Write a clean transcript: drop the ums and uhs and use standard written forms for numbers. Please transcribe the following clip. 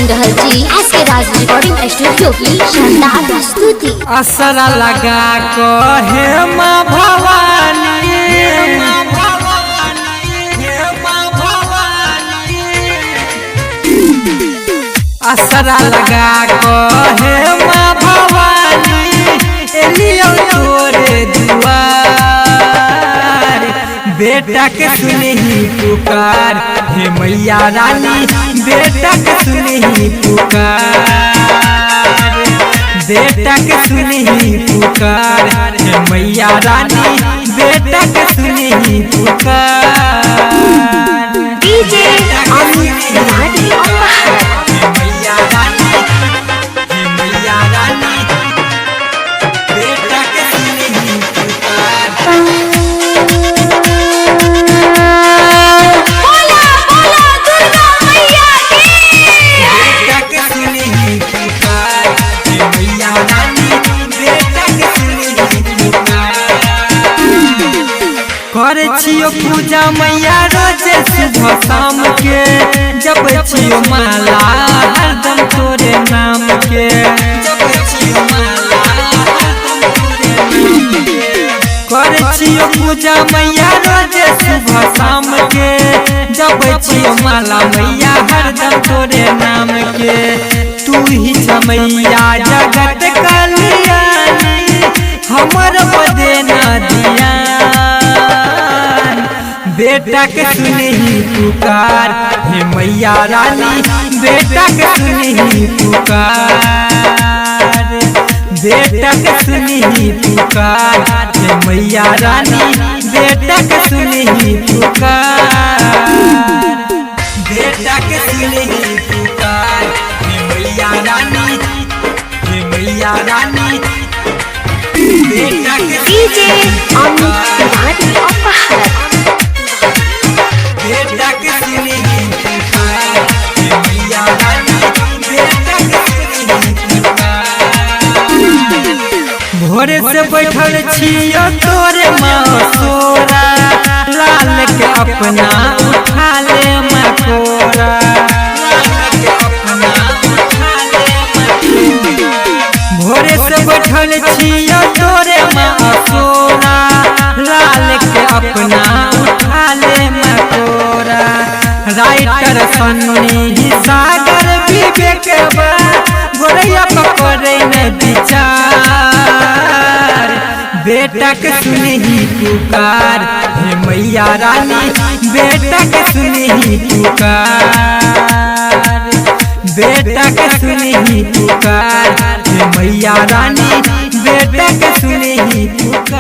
रहल जी एसके राज recording studio की शानदार प्रस्तुति। असरा लगा कहे माँ भवानी, असरा लगा कहे माँ भवानी, एलियो तोरे दुआर, बेटा के सुने ही पुकार, हे मैया रानी बेटा के सुने ही पुकार, बेटा के सुने ही पुकार, हे मैया रानी बेटा के सुने ही पुकार। डीजे अमित तिवारी हे मैया रानी, हे मैया रानी बेटा के सुने ही पुकार। बोला बोला दुर्गा मैया की। बेटा के सुने ही पुकार, हे मैया रानी बेटा के सुने ही पुकार। करे छियो पूजा मैया रोज सुबह शाम के, जब छियो माला हरदम तोरे नाम के, जब छियो माला हरदम तोरे नाम के। करे छियो पूजा मैया रोज सुबह शाम के, जब छियो माला मैया हरदम तोरे नाम के। तू ही मैया जगत कल्याणी, हमर बदे ना दिया, बेटा के सुने ही पुकार, हे मैया रानी बेटा के सुने ही पुकार, बेटा के सुने ही पुकार, हे मैया रानी बेटा के सुने ही पुकार, बेटा के सुने ही पुकार, हे मैया रानी, हे मैया रानी बेटा के डीजे अमित तिवारी अपहर। बेटा के सुने ही पुकार, हे मैया रानी बेटा के सुने ही पुकार। भोरे से बैठल छियो तोरे मसोरा, लाल के अपना उठा ले मकोरा, लाल के अपना उठा ले मकोरा। भोरे से बैठल छियो तोरे मसोरा, लाल के अपना उठा ले मकोरा। राइटर सन्नी सागर विवेक गोरैया पकड़े न विचार, बेटा के सुने ही पुकार, हे मैया रानी बेटा के सुने ही पुकार, बेटा के सुने ही पुकार, हे मैया रानी बेटा के सुने ही पुकार।